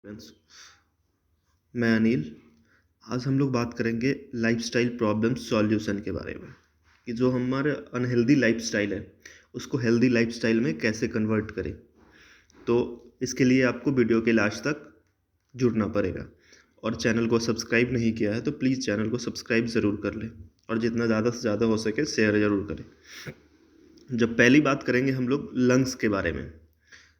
Friends, मैं अनिल। आज हम लोग बात करेंगे लाइफस्टाइल प्रॉब्लम सॉल्यूशन के बारे में कि जो हमारा अनहेल्दी लाइफस्टाइल है उसको हेल्दी लाइफस्टाइल में कैसे कन्वर्ट करें। तो इसके लिए आपको वीडियो के लास्ट तक जुड़ना पड़ेगा और चैनल को सब्सक्राइब नहीं किया है तो प्लीज़ चैनल को सब्सक्राइब ज़रूर कर लें और जितना ज़्यादा से ज़्यादा हो सके शेयर ज़रूर करें। जब पहली बात करेंगे हम लोग लंग्स के बारे में,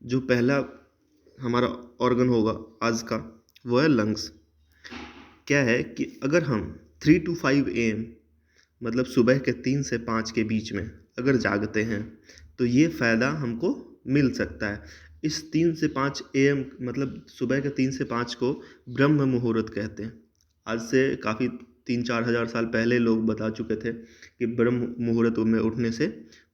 जो पहला हमारा ऑर्गन होगा आज का वो है लंग्स। क्या है कि अगर हम 3 to 5 AM मतलब सुबह के 3 से 5 के बीच में अगर जागते हैं तो ये फ़ायदा हमको मिल सकता है। इस 3 से 5 AM मतलब सुबह के 3 से 5 को ब्रह्म मुहूर्त कहते हैं। आज से काफ़ी 3-4 हज़ार साल पहले लोग बता चुके थे कि ब्रह्म मुहूर्त में उठने से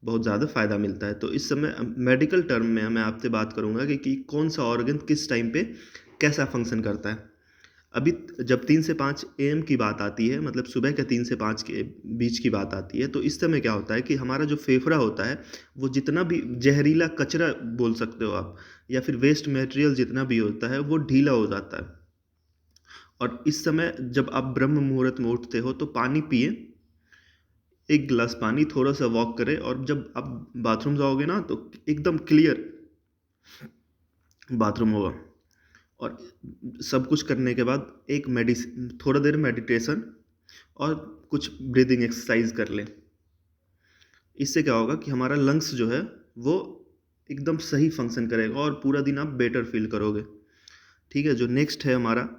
बहुत ज़्यादा फ़ायदा मिलता है। तो इस समय मेडिकल टर्म में मैं आपसे बात करूँगा कि कौन सा ऑर्गन किस टाइम पे कैसा फंक्शन करता है। अभी जब 3 से 5 AM की बात आती है मतलब सुबह के 3 से 5 के बीच की बात आती है तो इस समय क्या होता है कि हमारा जो फेफड़ा होता है वो जितना भी जहरीला कचरा बोल सकते हो आप या फिर वेस्ट मटेरियल जितना भी होता है वो ढीला हो जाता है। और इस समय जब आप ब्रह्म मुहूर्त में उठते हो तो पानी पिए, 1 गिलास पानी, थोड़ा सा वॉक करें और जब आप बाथरूम जाओगे ना तो एकदम क्लियर बाथरूम होगा। और सब कुछ करने के बाद एक थोड़ा देर मेडिटेशन और कुछ ब्रीदिंग एक्सरसाइज कर लें। इससे क्या होगा कि हमारा लंग्स जो है वो एकदम सही फंक्शन करेगा और पूरा दिन आप बेटर फील करोगे। ठीक है, जो नेक्स्ट है हमारा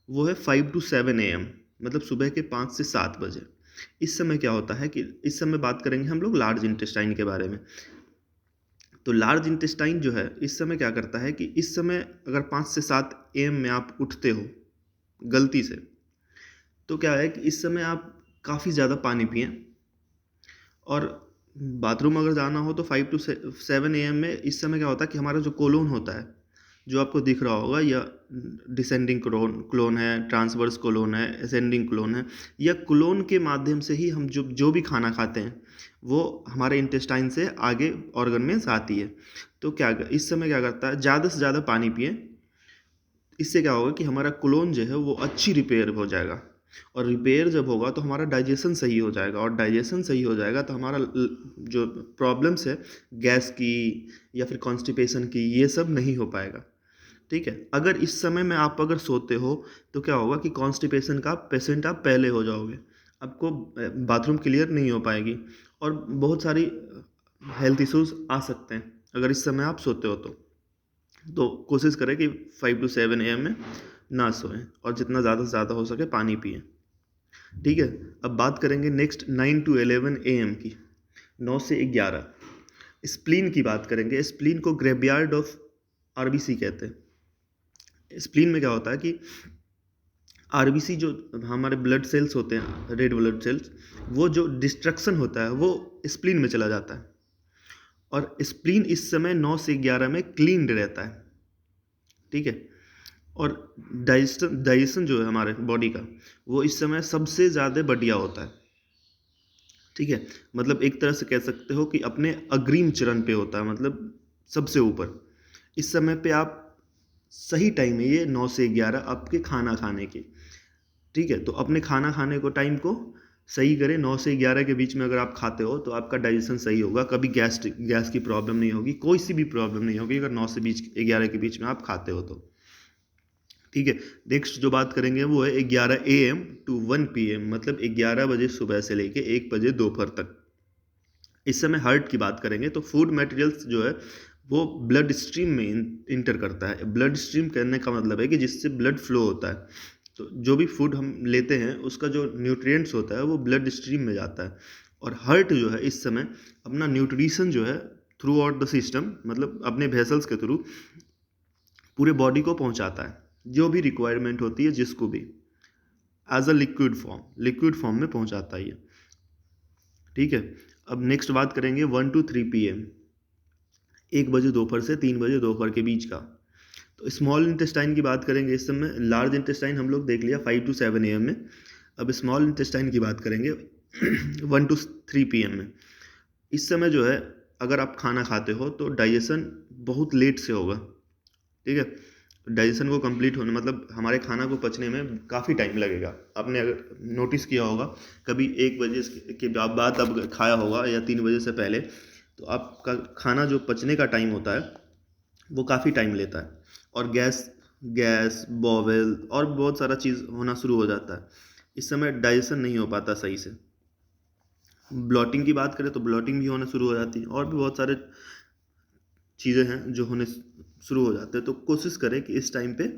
वो है 5 to 7 AM मतलब सुबह के 5 से 7 बजे। इस समय क्या होता है कि इस समय बात करेंगे हम लोग लार्ज इंटेस्टाइन के बारे में। तो लार्ज इंटेस्टाइन जो है इस समय क्या करता है कि इस समय अगर 5 से 7 AM में आप उठते हो गलती से, तो क्या है कि इस समय आप काफ़ी ज़्यादा पानी पिएं और बाथरूम अगर जाना हो तो 5 to 7 AM में इस समय क्या होता है कि हमारा जो कोलोन होता है जो आपको दिख रहा होगा या डिसेंडिंग क्लोन है, ट्रांसवर्स कोलोन है, असेंडिंग क्लोन है, या क्लोन के माध्यम से ही हम जो जो भी खाना खाते हैं वो हमारे इंटेस्टाइन से आगे ऑर्गन में जाती है। तो क्या इस समय क्या करता है, ज़्यादा से ज़्यादा पानी पिए। इससे क्या होगा कि हमारा कोलोन जो है वो अच्छी रिपेयर हो जाएगा और रिपेयर जब होगा तो हमारा डाइजेशन सही हो जाएगा और डाइजेशन सही हो जाएगा तो हमारा जो प्रॉब्लम्स है गैस की या फिर कॉन्स्टिपेशन की ये सब नहीं हो पाएगा। ठीक है, अगर इस समय में आप अगर सोते हो तो क्या होगा कि कॉन्स्टिपेशन का पेशेंट आप पहले हो जाओगे, आपको बाथरूम क्लियर नहीं हो पाएगी और बहुत सारी हेल्थ इश्यूज आ सकते हैं अगर इस समय आप सोते हो तो कोशिश करें कि 5 to 7 AM में ना सोएं और जितना ज़्यादा से ज़्यादा हो सके पानी पिएं। ठीक है, अब बात करेंगे नेक्स्ट 9 to 11 AM की, 9 से 11। स्प्लीन की बात करेंगे। स्प्लीन को ग्रेवयार्ड ऑफ आरबीसी कहते हैं। स्प्लीन में क्या होता है कि आरबीसी जो हमारे ब्लड सेल्स होते हैं, रेड ब्लड सेल्स, वो जो डिस्ट्रक्शन होता है वो स्प्लीन में चला जाता है और स्प्लीन इस समय 9 से 11 में क्लीन रहता है। ठीक है, और डाइजेशन जो है हमारे बॉडी का वो इस समय सबसे ज़्यादा बढ़िया होता है। ठीक है, मतलब एक तरह से कह सकते हो कि अपने अग्रिम चरण पे होता है, मतलब सबसे ऊपर। इस समय पे आप सही टाइम है ये 9 से 11 आपके खाना खाने की। ठीक है, तो अपने खाना खाने को टाइम को सही करें। 9 से 11 के बीच में अगर आप खाते हो तो आपका डाइजेशन सही होगा, कभी गैस की प्रॉब्लम नहीं होगी, कोई सी भी प्रॉब्लम नहीं होगी अगर 9 से 11 के बीच में आप खाते हो तो। ठीक है, नेक्स्ट जो बात करेंगे वो है 11 AM to 1 PM मतलब 11 बजे सुबह से लेके 1 बजे दोपहर तक। इस समय हार्ट की बात करेंगे तो फूड मटेरियल्स जो है वो ब्लड स्ट्रीम में इंटर करता है। ब्लड स्ट्रीम करने का मतलब है कि जिससे ब्लड फ्लो होता है, तो जो भी फूड हम लेते हैं उसका जो न्यूट्रिएंट्स होता है वो ब्लड स्ट्रीम में जाता है और हार्ट जो है इस समय अपना न्यूट्रिशन जो है थ्रू आउट द सिस्टम मतलब अपने वेसल्स के थ्रू पूरे बॉडी को पहुंचाता है, जो भी रिक्वायरमेंट होती है जिसको भी एज अ लिक्विड फॉर्म में पहुंचाता है ये। ठीक है, अब नेक्स्ट बात करेंगे 1 to 3 PM, 1 बजे दोपहर से 3 बजे दोपहर के बीच का। तो स्मॉल इंटेस्टाइन की बात करेंगे इस समय। लार्ज इंटेस्टाइन हम लोग देख लिया 5 to 7 AM में। अब स्मॉल इंटेस्टाइन की बात करेंगे 1 to 3 PM में। इस समय जो है अगर आप खाना खाते हो तो डाइजेशन बहुत लेट से होगा। ठीक है, डाइजेशन को कंप्लीट होने मतलब हमारे खाना को पचने में काफ़ी टाइम लगेगा। आपने अगर नोटिस किया होगा कभी 1 बजे के बाद अब खाया होगा या 3 बजे से पहले, तो आपका खाना जो पचने का टाइम होता है वो काफ़ी टाइम लेता है, और गैस गैस बॉवेल और बहुत सारा चीज़ होना शुरू हो जाता है। इस समय डाइजेशन नहीं हो पाता सही से। ब्लॉटिंग की बात करें तो ब्लॉटिंग भी होना शुरू हो जाती है, और भी बहुत सारे चीज़ें हैं जो होने शुरू हो जाते हैं। तो कोशिश करें कि इस टाइम पे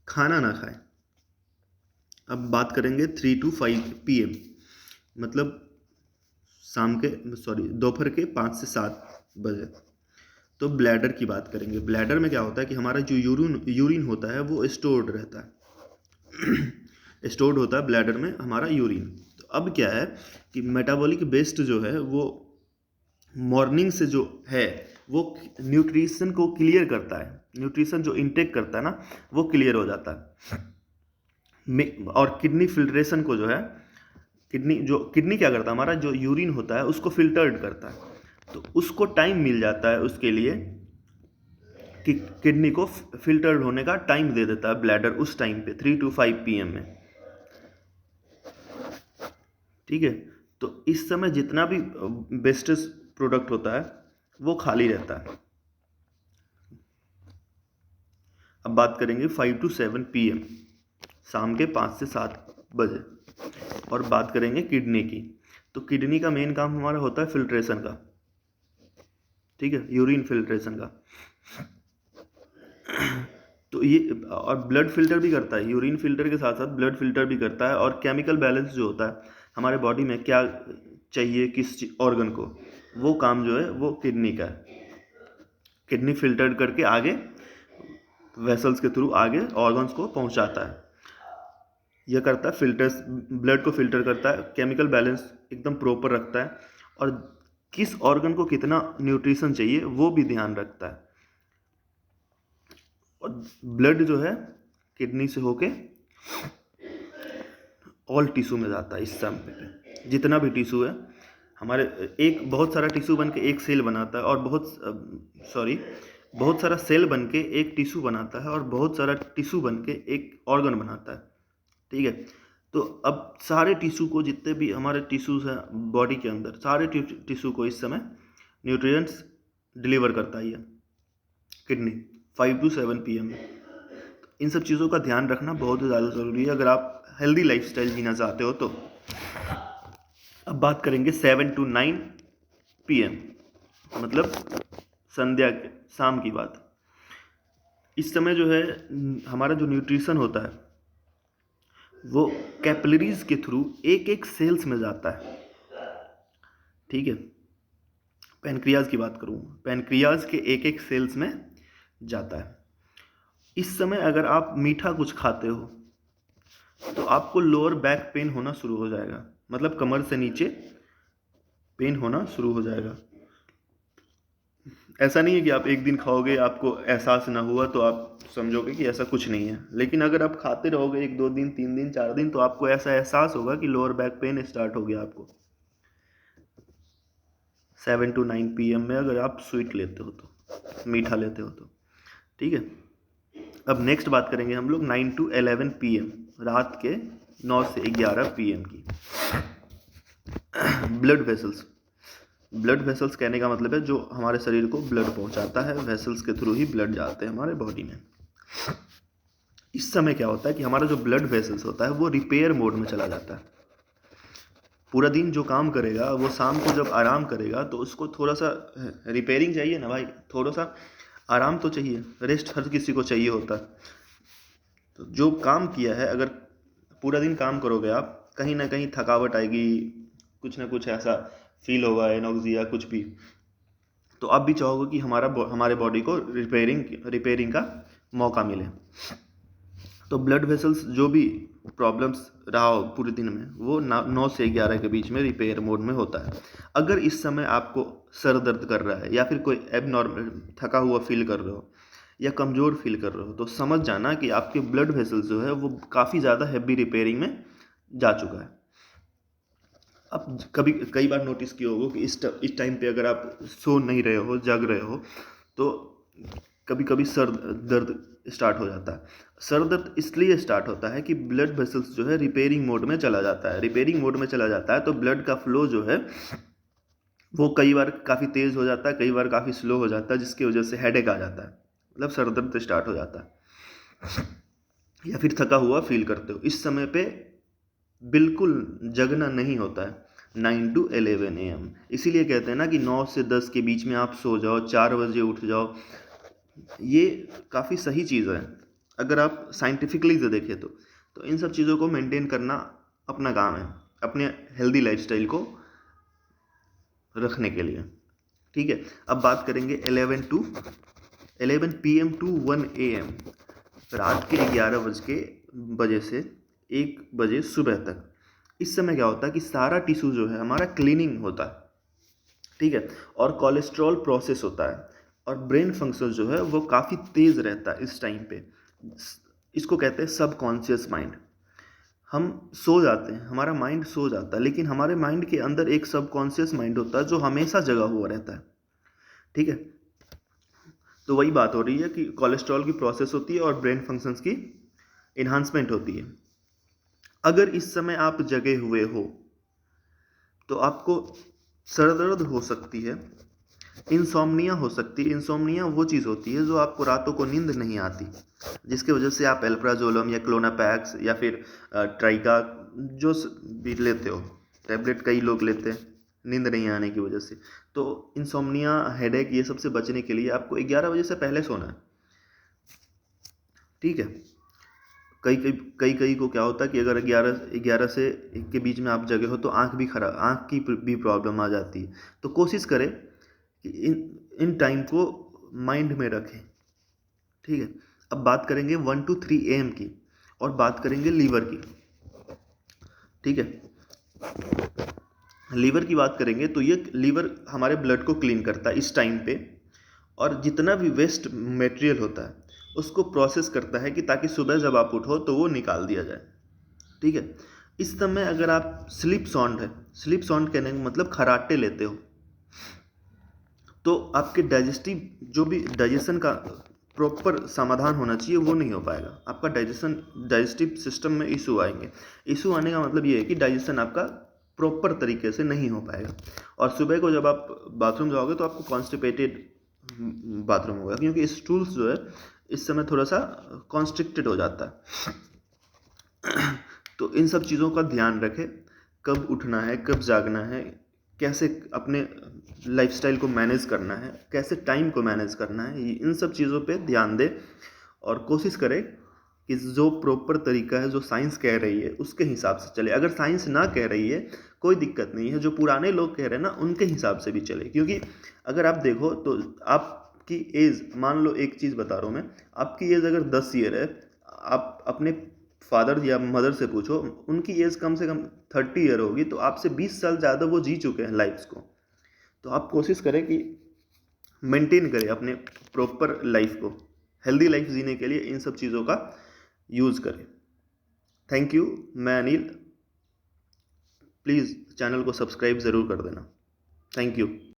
खाना ना खाएं। अब बात करेंगे 3 to 5 PM, मतलब शाम के दोपहर के 5 से 7 बजे। तो ब्लैडर की बात करेंगे। ब्लैडर में क्या होता है कि हमारा जो यूरिन होता है वो स्टोर्ड रहता है। स्टोर्ड होता है ब्लैडर में हमारा यूरिन। तो अब क्या है कि मेटाबॉलिक वेस्ट जो है वो मॉर्निंग से जो है वो न्यूट्रिशन को क्लियर करता है, न्यूट्रिशन जो इनटेक करता है ना वो क्लियर हो जाता है। और किडनी फिल्ट्रेशन को जो है, किडनी क्या करता है, हमारा जो यूरिन होता है उसको फिल्टर्ड करता है। तो उसको टाइम मिल जाता है उसके लिए कि किडनी को फिल्टर्ड होने का टाइम दे देता है ब्लैडर उस टाइम पे 3 to 5 PM में। ठीक है, तो इस समय जितना भी वेस्टेज प्रोडक्ट होता है वो खाली रहता है। अब बात करेंगे 5 to 7 PM, शाम के 5 से 7 बजे, और बात करेंगे किडनी की। तो किडनी का मेन काम हमारा होता है फिल्ट्रेशन का, ठीक है, यूरिन फिल्ट्रेशन का। तो ये और ब्लड फिल्टर भी करता है, यूरिन फिल्टर के साथ साथ ब्लड फिल्टर भी करता है। और केमिकल बैलेंस जो होता है हमारे बॉडी में क्या चाहिए किस ऑर्गन को, वो काम जो है वो किडनी का है। किडनी फिल्टर करके आगे वेसल्स के थ्रू आगे ऑर्गन्स को पहुंचाता है। यह करता है फिल्टर्स, ब्लड को फिल्टर करता है, केमिकल बैलेंस एकदम प्रॉपर रखता है, और किस ऑर्गन को कितना न्यूट्रिशन चाहिए वो भी ध्यान रखता है। और ब्लड जो है किडनी से होके ऑल टिश्यू में जाता है। इस समय पे जितना भी टिश्यू है हमारे, एक बहुत सारा टिश्यू बन के एक सेल बनाता है, और बहुत सारा सेल बन के एक टिश्यू बनाता है, और बहुत सारा टिश्यू बन के एक ऑर्गन बनाता है। ठीक है, तो अब सारे टिश्यू को, जितने भी हमारे टिश्यूज हैं बॉडी के अंदर, सारे टिश्यू को इस समय न्यूट्रिएंट्स डिलीवर करता है ये किडनी 5 to 7 PM में। इन सब चीज़ों का ध्यान रखना बहुत ही ज़्यादा ज़रूरी है अगर आप हेल्दी लाइफस्टाइल जीना चाहते हो तो। अब बात करेंगे 7 to 9 PM, मतलब संध्या के शाम की बात। इस समय जो है हमारा जो न्यूट्रिशन होता है वो कैपिलरीज के थ्रू एक एक सेल्स में जाता है। ठीक है, पैनक्रियाज की बात करूँ, पैनक्रियाज के एक एक सेल्स में जाता है। इस समय अगर आप मीठा कुछ खाते हो तो आपको लोअर बैक पेन होना शुरू हो जाएगा, मतलब कमर से नीचे पेन होना शुरू हो जाएगा। ऐसा नहीं है कि आप एक दिन खाओगे आपको एहसास ना हुआ तो आप समझोगे कि ऐसा कुछ नहीं है, लेकिन अगर आप खाते रहोगे 1 2 दिन 3 दिन 4 दिन तो आपको ऐसा एहसास होगा कि लोअर बैक पेन स्टार्ट हो गया आपको 7 to 9 PM में, अगर आप स्वीट लेते हो तो, मीठा लेते हो तो। ठीक है, अब नेक्स्ट बात करेंगे हम लोग 9 to 11 PM, रात के 9 से 11 PM की। ब्लड वेसल्स कहने का मतलब है जो हमारे शरीर को ब्लड पहुंचाता है, वेसल्स के थ्रू ही ब्लड जाते हैं हमारे बॉडी में। इस समय क्या होता है कि हमारा जो ब्लड वेसल्स होता है वो रिपेयर मोड में चला जाता है। पूरा दिन जो काम करेगा वो शाम को जब आराम करेगा तो उसको थोड़ा सा रिपेयरिंग चाहिए ना भाई, थोड़ा सा आराम तो चाहिए, रेस्ट हर किसी को चाहिए होता है। तो जो काम किया है, अगर पूरा दिन काम करोगे आप, कहीं ना कहीं थकावट आएगी, कुछ ना कुछ ऐसा फील होगा, एनोक्सिया कुछ भी, तो आप भी चाहोगे कि हमारे बॉडी को रिपेयरिंग का मौका मिले। तो ब्लड वेसल्स जो भी प्रॉब्लम्स रहा हो पूरे दिन में वो 9 से 11 के बीच में रिपेयर मोड में होता है। अगर इस समय आपको सर दर्द कर रहा है या फिर कोई एबनॉर्मल थका हुआ फील कर रहे हो या कमज़ोर फील कर रहे हो तो समझ जाना कि आपके ब्लड वेसल्स जो है वो काफ़ी ज़्यादा हैवी रिपेयरिंग में जा चुका है। अब कई बार नोटिस किया होगा कि इस टाइम पे अगर आप सो नहीं रहे हो, जग रहे हो, तो कभी कभी सर दर्द स्टार्ट हो जाता है। सर दर्द इसलिए स्टार्ट होता है कि ब्लड वेसल्स जो है रिपेयरिंग मोड में चला जाता है। रिपेयरिंग मोड में चला जाता है तो ब्लड का फ्लो जो है वो कई बार काफ़ी तेज़ हो जाता है, कई बार काफ़ी स्लो हो जाता है, जिसकी वजह से हेडेक आ जाता है, मतलब सर दर्द स्टार्ट हो जाता है, या फिर थका हुआ फील करते हो। इस समय पे बिल्कुल जगना नहीं होता है, 9 to 11 AM। इसीलिए कहते हैं ना कि 9 से 10 के बीच में आप सो जाओ, 4 बजे उठ जाओ। ये काफ़ी सही चीज़ है अगर आप साइंटिफिकली से देखें तो इन सब चीज़ों को मेंटेन करना अपना काम है, अपने हेल्दी लाइफस्टाइल को रखने के लिए। ठीक है, अब बात करेंगे 11 PM to 1 AM, रात के 11 बजे से 1 बजे सुबह तक। इस समय क्या होता है कि सारा टिश्यू जो है हमारा क्लीनिंग होता है, ठीक है, और कोलेस्ट्रॉल प्रोसेस होता है, और ब्रेन फंक्शन जो है वो काफ़ी तेज़ रहता है इस टाइम पे। इसको कहते हैं सबकॉन्शियस माइंड। हम सो जाते हैं, हमारा माइंड सो जाता है, लेकिन हमारे माइंड के अंदर एक सबकॉन्शियस माइंड होता है जो हमेशा जगा हुआ रहता है। ठीक है, तो वही बात हो रही है कि कोलेस्ट्रॉल की प्रोसेस होती है और ब्रेन फंक्शंस की इन्हांसमेंट होती है। अगर इस समय आप जगे हुए हो तो आपको सर दर्द हो सकती है, इंसोम्निया हो सकती है। इंसोम्निया वो चीज़ होती है जो आपको रातों को नींद नहीं आती, जिसकी वजह से आप एल्प्राजोलम या क्लोनापैक्स या फिर ट्राइका जो भी लेते हो, टैबलेट कई लोग लेते हैं नींद नहीं आने की वजह से। तो इंसोम्निया, हेडेक, ये सबसे बचने के लिए आपको 11 बजे से पहले सोना है। ठीक है, कई को क्या होता है कि अगर 11 से 1 के बीच में आप जगे हो तो आँख की भी प्रॉब्लम आ जाती है। तो कोशिश करें कि इन टाइम को माइंड में रखें। ठीक है, अब बात करेंगे 1 to 3 AM की, और बात करेंगे लीवर की। ठीक है, लीवर की बात करेंगे तो ये लीवर हमारे ब्लड को क्लीन करता है इस टाइम पे, और जितना भी वेस्ट मटेरियल होता है उसको प्रोसेस करता है कि ताकि सुबह जब आप उठो तो वो निकाल दिया जाए। ठीक है, इस समय अगर आप स्लीप साउंड कहने का मतलब खराटे लेते हो, तो आपके जो भी डाइजेशन का प्रॉपर समाधान होना चाहिए वो नहीं हो पाएगा। आपका डाइजेस्टिव सिस्टम में इशू आएंगे। इशू आने का मतलब ये है कि डाइजेशन आपका प्रॉपर तरीके से नहीं हो पाएगा, और सुबह को जब आप बाथरूम जाओगे तो आपको कॉन्स्टिपेटेड बाथरूम होगा, क्योंकि स्टूल्स जो है इस समय थोड़ा सा कॉन्स्ट्रिक्टेड हो जाता है। तो इन सब चीज़ों का ध्यान रखें, कब उठना है, कब जागना है, कैसे अपने लाइफस्टाइल को मैनेज करना है, कैसे टाइम को मैनेज करना है, इन सब चीज़ों पे ध्यान दें, और कोशिश करें कि जो प्रॉपर तरीका है, जो साइंस कह रही है उसके हिसाब से चले। अगर साइंस ना कह रही है कोई दिक्कत नहीं है, जो पुराने लोग कह रहे हैं ना उनके हिसाब से भी चले। क्योंकि अगर आप देखो तो आपकी एज, मान लो एक चीज़ बता रहा हूँ मैं, आपकी एज अगर 10 ईयर है, आप अपने फादर या मदर से पूछो, उनकी एज कम से कम 30 ईयर होगी, तो आपसे 20 साल ज़्यादा वो जी चुके हैं लाइफ्स को। तो आप कोशिश करें कि मेंटेन करें अपने प्रॉपर लाइफ को, हेल्दी लाइफ जीने के लिए इन सब चीज़ों का यूज़ करें। थैंक यू, मैं अनिल। प्लीज़ चैनल को सब्सक्राइब ज़रूर कर देना। Thank you.